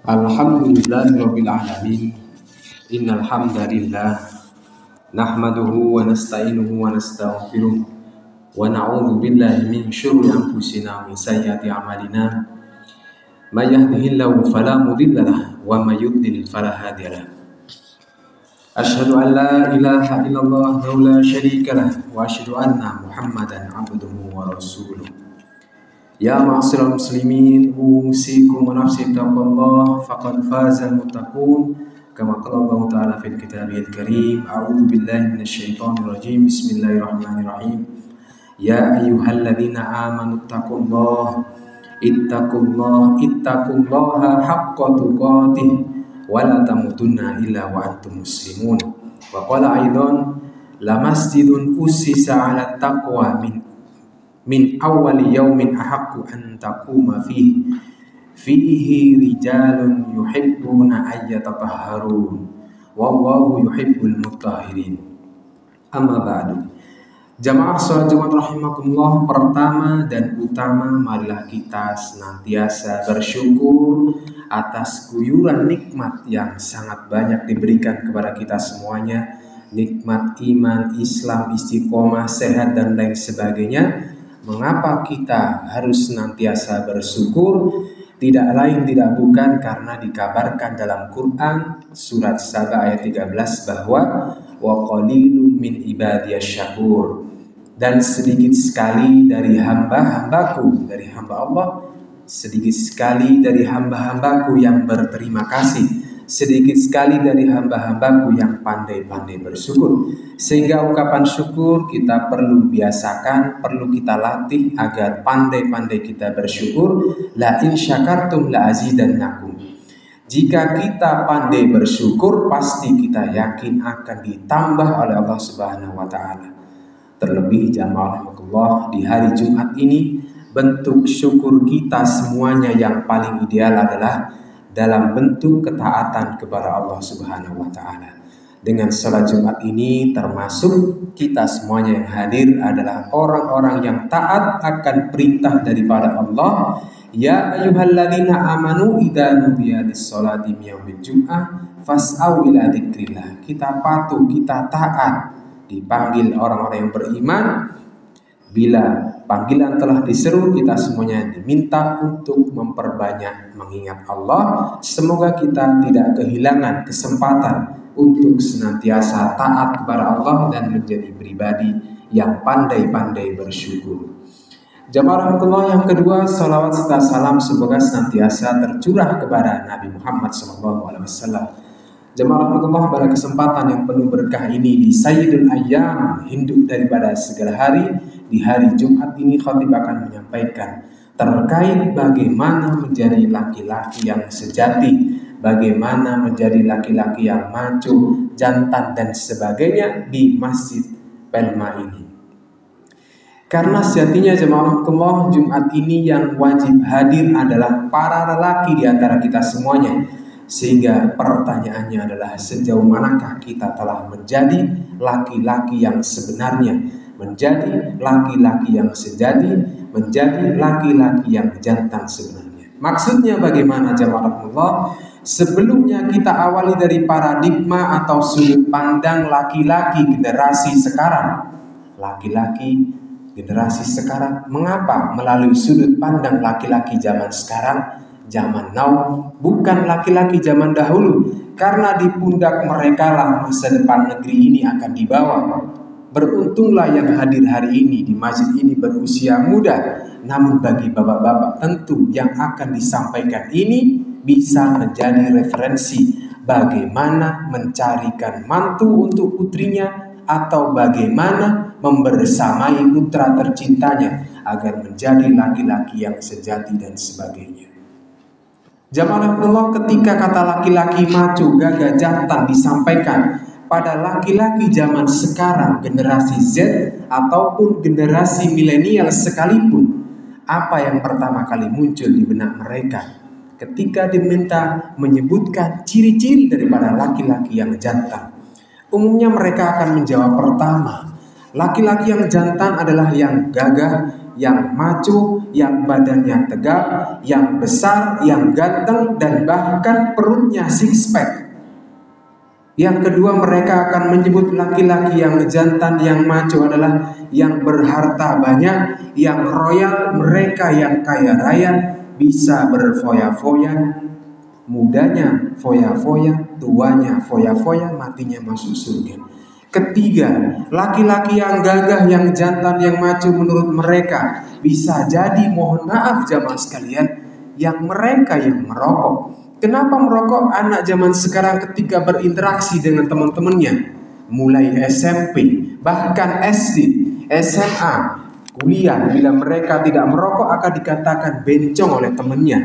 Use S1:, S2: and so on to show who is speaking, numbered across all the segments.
S1: Alhamdulillahirabbil alamin. Innal hamdalillah nahmaduhu wa nasta'inuhu wa nastaghfiruh wa na'udzu billahi min syururi anfusina wa min sayyiati a'malina. May yahdihillahu fala mudilla lahu wa may yudlil fala hadiya lahu. Asyhadu an la ilaha illallah wa la syarika lahu wa asyhadu anna Muhammadan 'abduhu wa rasuluh. Ya ma'asyiral muslimin, usikum wa nafsi taqwallah faqad fazal muttaqun kama qala Allah Ta'ala fil kitabil karim. A'udzu billahi minasyaitonir rajim. Bismillahirrahmanirrahim. Ya ayyuhalladzina amanu ittaqullaha haqqa tuqatih wa la tamutunna illa wa antum muslimun. Wa qala aidan la masjidun ussisa 'ala taqwa min awwali yaumin ahaqqu an taquma fihi rijalun yuhibbuna ayyatatahharun wallahu yuhibbul mutahhirin. Amma ba'du. Jamaah salat Jumat rahimakumullah, pertama dan utama marilah kita senantiasa bersyukur atas guyuran nikmat yang sangat banyak diberikan kepada kita semuanya, nikmat iman, Islam, istiqomah, sehat dan lain sebagainya. Mengapa kita harus senantiasa bersyukur? Tidak lain tidak bukan karena dikabarkan dalam Quran surat Saba ayat 13 bahwa wa qalilum min ibadiyasy syakur, dan sedikit sekali dari hamba-hambaku, dari hamba Allah, sedikit sekali dari hamba-hambaku yang berterima kasih, sedikit sekali dari hamba-hambaku yang pandai-pandai bersyukur. Sehingga ungkapan syukur kita perlu biasakan, perlu kita latih agar pandai-pandai kita bersyukur. La in syakartum la azidannakum. Jika kita pandai bersyukur, pasti kita yakin akan ditambah oleh Allah Subhanahu wa taala. Terlebih jamaah rahmatullah, di hari Jumat ini bentuk syukur kita semuanya yang paling ideal adalah dalam bentuk ketaatan kepada Allah Subhanahu wa taala. Dengan salat Jumat ini termasuk kita semuanya yang hadir adalah orang-orang yang taat akan perintah daripada Allah. Ya ayyuhalladzina amanu idza nudiya lis-sholati min yaumil jum'ah fas'au ila dzikrillah. Kita patuh, kita taat. Dipanggil orang-orang yang beriman, bila panggilan telah diseru, kita semuanya diminta untuk memperbanyak mengingat Allah. Semoga kita tidak kehilangan kesempatan untuk senantiasa taat kepada Allah dan menjadi pribadi yang pandai-pandai bersyukur. Jamaah rahmatullah, yang kedua, salawat serta salam semoga senantiasa tercurah kepada Nabi Muhammad SAW. Jamaah rahmatullah, pada kesempatan yang penuh berkah ini di Sayyidul Ayyam, induk daripada segala hari, di hari Jumat ini khatib akan menyampaikan terkait bagaimana menjadi laki-laki yang sejati, bagaimana menjadi laki-laki yang maco, jantan dan sebagainya di Masjid Pelma ini. Karena sejatinya jemaah rahmatullah, Jumat ini yang wajib hadir adalah para lelaki di antara kita semuanya. Sehingga pertanyaannya adalah sejauh manakah kita telah menjadi laki-laki yang sebenarnya, menjadi laki-laki yang sejati, menjadi laki-laki yang jantan sebenarnya. Maksudnya bagaimana jemaah rahmatullah? Sebelumnya kita awali dari paradigma atau sudut pandang laki-laki generasi sekarang. Laki-laki generasi sekarang, mengapa melalui sudut pandang laki-laki zaman sekarang, zaman now, bukan laki-laki zaman dahulu? Karena di pundak mereka lah masa depan negeri ini akan dibawa. Beruntunglah yang hadir hari ini di masjid ini berusia muda, namun bagi bapak-bapak tentu yang akan disampaikan ini bisa menjadi referensi bagaimana mencarikan mantu untuk putrinya atau bagaimana membersamai putra tercintanya agar menjadi laki-laki yang sejati dan sebagainya. Jamaah rahmatullah, ketika kata laki-laki maco, gagah, jantan disampaikan pada laki-laki zaman sekarang, generasi Z ataupun generasi milenial sekalipun, apa yang pertama kali muncul di benak mereka ketika diminta menyebutkan ciri-ciri daripada laki-laki yang jantan? Umumnya mereka akan menjawab pertama, laki-laki yang jantan adalah yang gagah, yang maco, yang badannya tegap, yang besar, yang ganteng, dan bahkan perutnya six pack. Yang kedua, mereka akan menyebut laki-laki yang jantan, yang maco adalah yang berharta banyak, yang royal, mereka yang kaya raya, bisa berfoya-foya, mudanya foya-foya, tuanya foya-foya, matinya masuk surga. Ketiga, laki-laki yang gagah, yang jantan, yang maco menurut mereka bisa jadi, mohon maaf jamaah sekalian, yang mereka yang merokok. Kenapa merokok? Anak zaman sekarang ketika berinteraksi dengan teman-temannya, mulai SMP, bahkan SD, SMA, kuliah, bila mereka tidak merokok akan dikatakan bencong oleh temannya.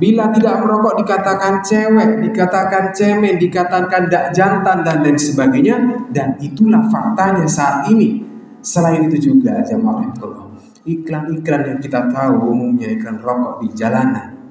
S1: Bila tidak merokok dikatakan cewek, dikatakan cemen, dikatakan dak jantan, dan lain sebagainya. Dan itulah faktanya saat ini. Selain itu juga jamaah Allah, iklan-iklan yang kita tahu umumnya iklan rokok di jalanan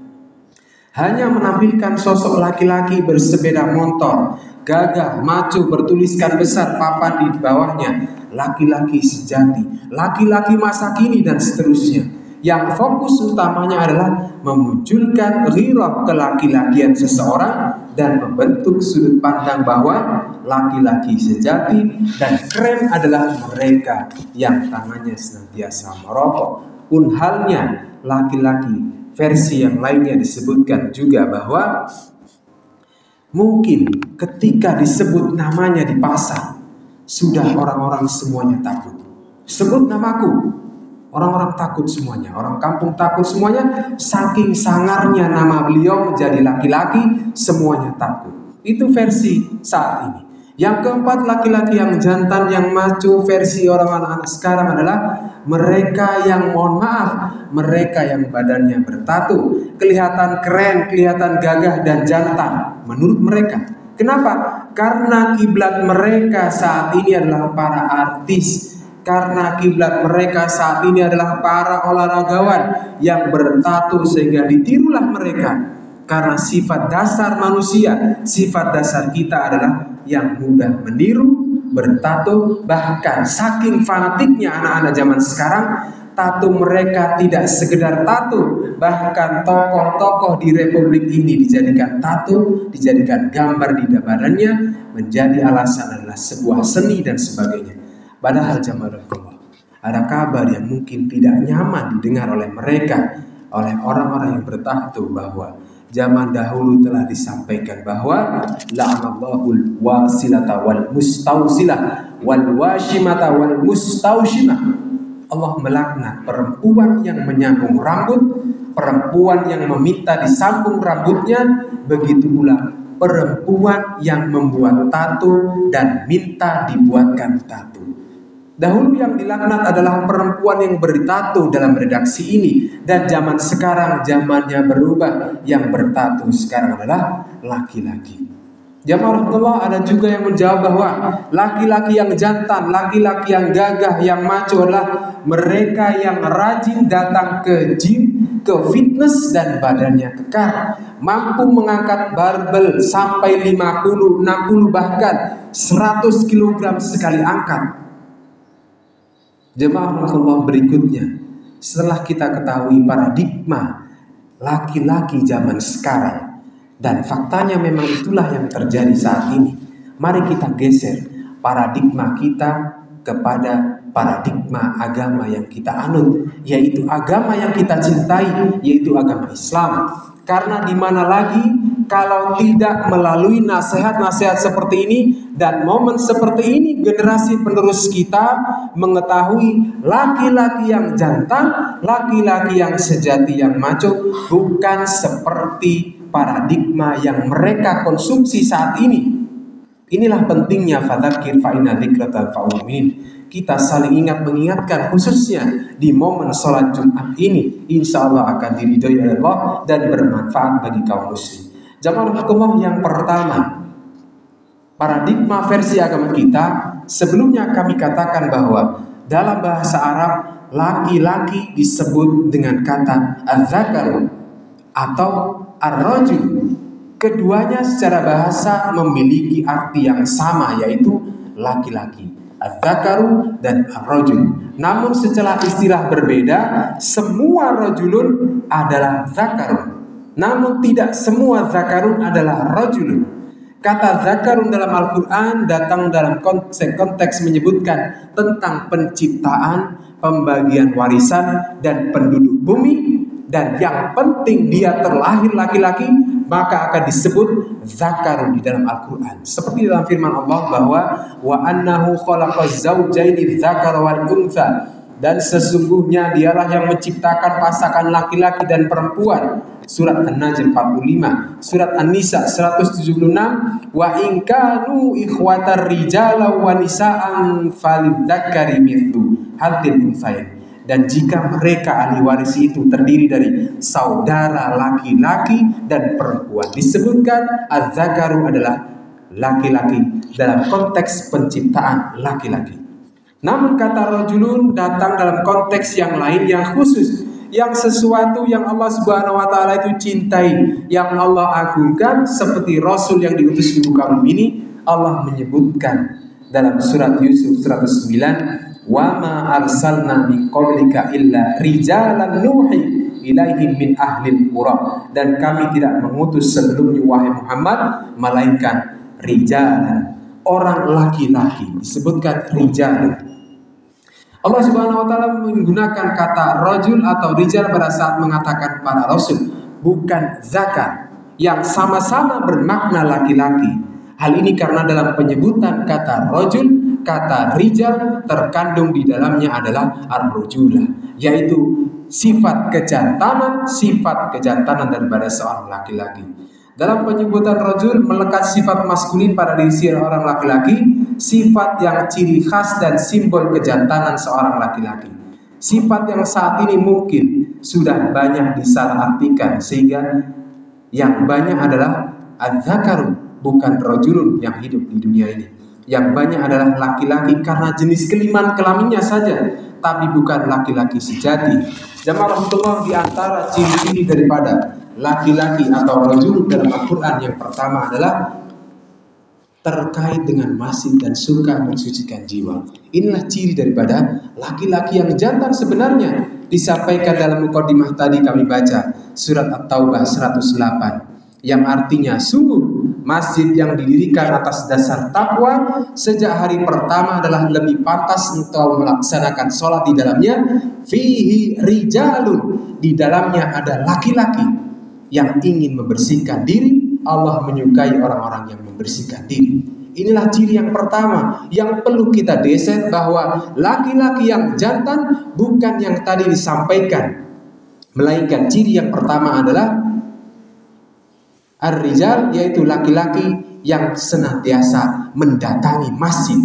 S1: hanya menampilkan sosok laki-laki bersepeda motor, gagah, maco, bertuliskan besar papan di bawahnya, laki-laki sejati, laki-laki masa kini, dan seterusnya. Yang fokus utamanya adalah memunculkan ghirah kelaki-lakian seseorang dan membentuk sudut pandang bahwa laki-laki sejati dan keren adalah mereka yang tangannya senantiasa merokok. Pun halnya laki-laki versi yang lainnya disebutkan juga bahwa mungkin ketika disebut namanya di pasar, sudah orang-orang semuanya takut. Sebut namaku, orang-orang takut semuanya, orang kampung takut semuanya, saking sangarnya nama beliau menjadi laki-laki, semuanya takut. Itu versi saat ini. Yang keempat, laki-laki yang jantan, yang maco, versi orang anak-anak sekarang adalah mereka yang, mohon maaf, mereka yang badannya bertato, kelihatan keren, kelihatan gagah dan jantan menurut mereka. Kenapa? Karena kiblat mereka saat ini adalah para artis. Karena kiblat mereka saat ini adalah para olahragawan yang bertato, sehingga ditirulah mereka. Karena sifat dasar manusia, sifat dasar kita adalah yang mudah meniru, bertato. Bahkan saking fanatiknya anak-anak zaman sekarang, tato mereka tidak sekedar tato, bahkan tokoh-tokoh di republik ini dijadikan tato, dijadikan gambar di badannya, menjadi alasan adalah sebuah seni dan sebagainya. Padahal jamaah Allah, ada kabar yang mungkin tidak nyaman didengar oleh mereka, oleh orang-orang yang bertato, bahwa zaman dahulu telah disampaikan bahwa la'anallahul wasilata wal mustausilah wal washimata wal mustaushimah. Allah melaknat perempuan yang menyambung rambut, perempuan yang meminta disambung rambutnya, begitu pula perempuan yang membuat tato dan minta dibuatkan tato. Dahulu yang dilaknat adalah perempuan yang bertato dalam redaksi ini, dan zaman sekarang zamannya berubah, yang bertato sekarang adalah laki-laki. Jamaah Allah, ada juga yang menjawab bahwa laki-laki yang jantan, laki-laki yang gagah, yang maco adalah mereka yang rajin datang ke gym, ke fitness, dan badannya kekar, mampu mengangkat barbel sampai 50, 60, bahkan 100 kg sekali angkat. Jemaah Allah, berikutnya, setelah kita ketahui paradigma laki-laki zaman sekarang, dan faktanya memang itulah yang terjadi saat ini, mari kita geser paradigma kita kepada paradigma agama yang kita anut, yaitu agama yang kita cintai, yaitu agama Islam. Karena di mana lagi kalau tidak melalui nasihat-nasihat seperti ini dan momen seperti ini, generasi penerus kita mengetahui laki-laki yang jantan, laki-laki yang sejati, yang maco, bukan seperti paradigma yang mereka konsumsi saat ini. Inilah pentingnya fadzakir fa inna dzikra tanfa'ul mu'minin. Kita saling ingat mengingatkan, khususnya di momen sholat Jumat ini, insya Allah akan diridhoi oleh Allah dan bermanfaat bagi kaum muslim. Jamaah Allah, yang pertama, paradigma versi agama kita, sebelumnya kami katakan bahwa dalam bahasa Arab laki-laki disebut dengan kata az-zakaru atau ar-rajul. Keduanya secara bahasa memiliki arti yang sama, yaitu laki-laki. az-zakaru dan ar-rajul. Namun setelah istilah berbeda, semua rajulun adalah zakarun. Namun tidak semua zakarun adalah rajulun. Kata zakarun dalam Al-Quran datang dalam konteks menyebutkan tentang penciptaan, pembagian warisan, dan penduduk bumi. Dan yang penting dia terlahir laki-laki, maka akan disebut zakarun di dalam Al-Quran. Seperti dalam firman Allah bahwa wa annahu khalaqaz zawjaini dzakara wal untha, dan sesungguhnya dialah yang menciptakan pasangan laki-laki dan perempuan. Surat An-Najm 45, surat An-Nisa 176, wa in kanu ikhwatar rijala wa nisaan falidzakari mithlu hadzil unthayain. Dan jika mereka ahli waris itu terdiri dari saudara laki-laki dan perempuan, disebutkan az-zakaru adalah laki-laki dalam konteks penciptaan laki-laki. Namun kata rajulun datang dalam konteks yang lain yang khusus, yang sesuatu yang Allah Subhanahu wa taala itu cintai, yang Allah agungkan, seperti Rasul yang diutus di muka bumi ini. Allah menyebutkan dalam surat Yusuf 109, wa ma arsalna min qablika illa rijalan nuhi ilaihim min ahlil qura, dan kami tidak mengutus sebelumnya wahai Muhammad melainkan rijalan, orang laki-laki, disebutkan rijalan. Allah Subhanahu wa taala menggunakan kata rajul atau rijal pada saat mengatakan para rasul, bukan zakar, yang sama-sama bermakna laki-laki. Hal ini karena dalam penyebutan kata rajul, kata rijal terkandung di dalamnya adalah ar-rujulah, yaitu sifat kejantanan daripada seorang laki-laki. Dalam penyebutan rajul melekat sifat maskulin pada diri seorang laki-laki, sifat yang ciri khas dan simbol kejantanan seorang laki-laki. Sifat yang saat ini mungkin sudah banyak disalahartikan, sehingga yang banyak adalah az-zakarun, bukan rajulun yang hidup di dunia ini. Yang banyak adalah laki-laki karena jenis kelaminnya saja, tapi bukan laki-laki sejati. Jamaah rahmatullah, di antara ciri-ciri daripada laki-laki atau rajul dalam Al-Quran yang pertama adalah terkait dengan masin dan suka mensucikan jiwa. Inilah ciri daripada laki-laki yang jantan sebenarnya. Disampaikan dalam mukadimah tadi kami baca surat At-Taubah 108, yang artinya sungguh masjid yang didirikan atas dasar takwa sejak hari pertama adalah lebih pantas untuk melaksanakan sholat di dalamnya. Fihi rijalun, di dalamnya ada laki-laki yang ingin membersihkan diri. Allah menyukai orang-orang yang membersihkan diri. Inilah ciri yang pertama yang perlu kita deset, bahwa laki-laki yang jantan bukan yang tadi disampaikan, melainkan ciri yang pertama adalah ar-rijal, yaitu laki-laki yang senantiasa mendatangi masjid.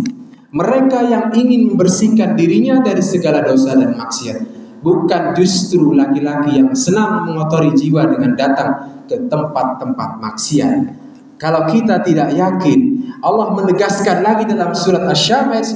S1: Mereka yang ingin membersihkan dirinya dari segala dosa dan maksiat, bukan justru laki-laki yang senang mengotori jiwa dengan datang ke tempat-tempat maksiat. Kalau kita tidak yakin, Allah menegaskan lagi dalam surat Asy-Syams ayat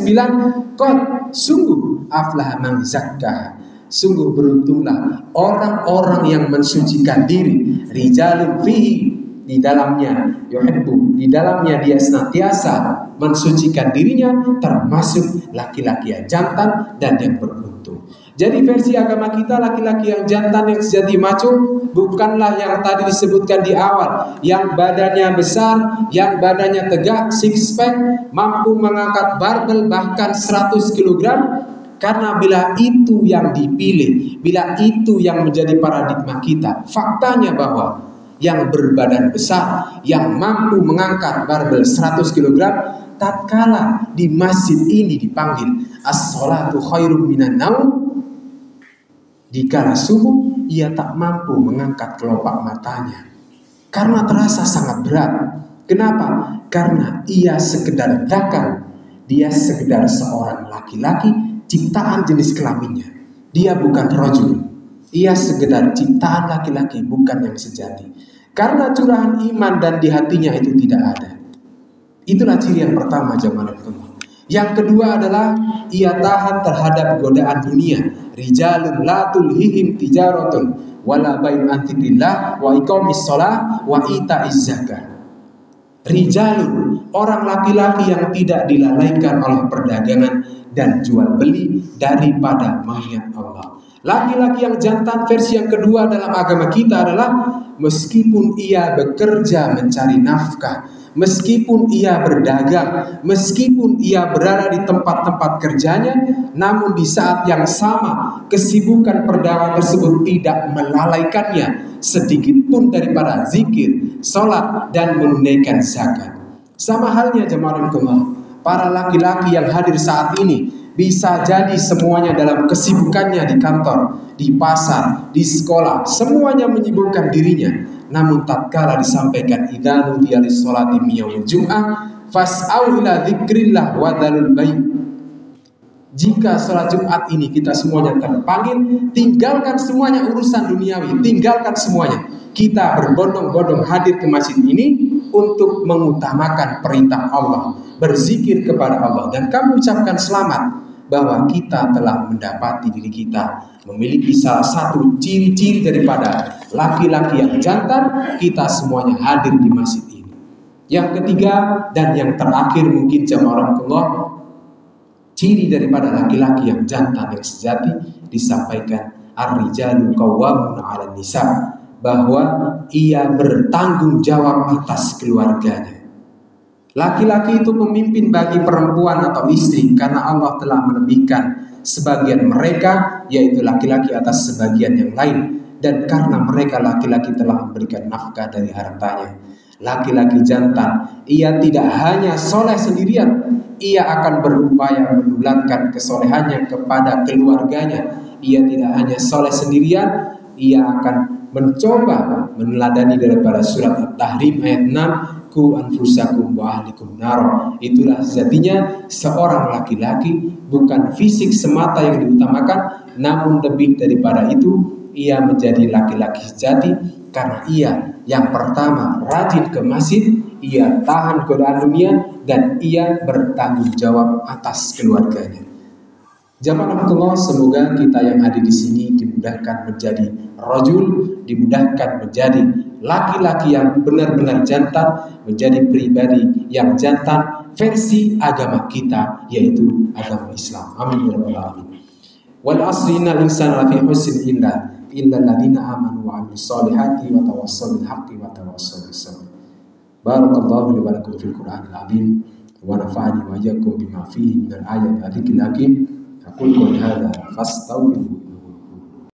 S1: 9, qad sungguh aflaha man zakkaha, sungguh beruntunglah orang-orang yang mensucikan diri. Rijalun fihi, di dalamnya yuhibbu, di dalamnya dia senantiasa mensucikan dirinya, termasuk laki-laki yang jantan dan yang beruntung. Jadi versi agama kita, laki-laki yang jantan yang sejati maco bukanlah yang tadi disebutkan di awal, yang badannya besar, yang badannya tegak, six pack, mampu mengangkat barbel bahkan 100 kg. Karena bila itu yang dipilih, bila itu yang menjadi paradigma kita, faktanya bahwa yang berbadan besar, yang mampu mengangkat barbel 100 kg, tatkala di masjid ini dipanggil as-sholatu khairum minan naum, dikala subuh ia tak mampu mengangkat kelopak matanya karena terasa sangat berat. Kenapa? Karena ia sekedar zakar, dia sekedar seorang laki-laki ciptaan jenis kelaminnya, dia bukan rajul. Ia sekedar ciptaan laki-laki, bukan yang sejati. Karena curahan iman dan di hatinya itu tidak ada. Itulah ciri yang pertama, jamaah. Yang kedua adalah ia tahan terhadap godaan dunia. Rijalun la tulhihim tijaratun wala bai'un an dzikrillah wa iqamis shalah wa itaiz zakah. rijalun, orang laki-laki yang tidak dilalaikan oleh perdagangan dan jual beli daripada mengingat Allah. Laki-laki yang jantan versi yang kedua dalam agama kita adalah meskipun ia bekerja mencari nafkah, meskipun ia berdagang, meskipun ia berada di tempat-tempat kerjanya, namun di saat yang sama kesibukan perdagangan tersebut tidak melalaikannya sedikit pun daripada zikir, sholat, dan menunaikan zakat. Sama halnya jemaah Allah, para laki-laki yang hadir saat ini bisa jadi semuanya dalam kesibukannya di kantor, di pasar, di sekolah, semuanya menyibukkan dirinya. Namun tatkala disampaikan idza nudiya lis-sholati min yaumil jum'ah fas'au ila dzikrillah wa dzalul bai'. Jika sholat Jumat ini kita semuanya terpanggil, tinggalkan semuanya urusan duniawi, tinggalkan semuanya. Kita berbondong-bondong hadir ke masjid ini untuk mengutamakan perintah Allah, berzikir kepada Allah, dan kami ucapkan selamat bahwa kita telah mendapati diri kita memiliki salah satu ciri-ciri daripada laki-laki yang jantan. Kita semuanya hadir di masjid ini. Yang ketiga dan yang terakhir mungkin jamaah Allah, ciri daripada laki-laki yang jantan yang sejati disampaikan ar-rijalu qawwamuna 'alan nisa, bahwa ia bertanggung jawab atas keluarganya. Laki-laki itu pemimpin bagi perempuan atau istri karena Allah telah melebihkan sebagian mereka, yaitu laki-laki atas sebagian yang lain, dan karena mereka laki-laki telah memberikan nafkah dari hartanya. Laki-laki jantan, ia tidak hanya soleh sendirian, ia akan berupaya menularkan kesolehannya kepada keluarganya. Ia tidak hanya soleh sendirian, ia akan mencoba meneladani daripada surat At-Tahrim ayat 6, ku anfusakum wa ahlikum nar. Itulah sejatinya seorang laki-laki, bukan fisik semata yang diutamakan, namun lebih daripada itu ia menjadi laki-laki sejati karena ia yang pertama rajin ke masjid, ia tahan godaan dunia, dan ia bertanggung jawab atas keluarganya. Jamaah Allah, semoga kita yang hadir di sini dimudahkan menjadi rajul, dimudahkan menjadi laki-laki yang benar-benar jantan, menjadi pribadi yang jantan versi agama kita, yaitu agama Islam. Amin ya rabbal alamin. Wal asri innal insana lafi khusr illa alladziina amanu wa 'amilus solihati wa tawassaw bil haqqi wa tawassaw bis sabr. Barakallahu li wa lakum fil Qur'anil azim wa nafa'ani wa iyyakum bima fihi minal ayati wa dzikril hakim. Aqulu qawli hadza fastaghfiruhu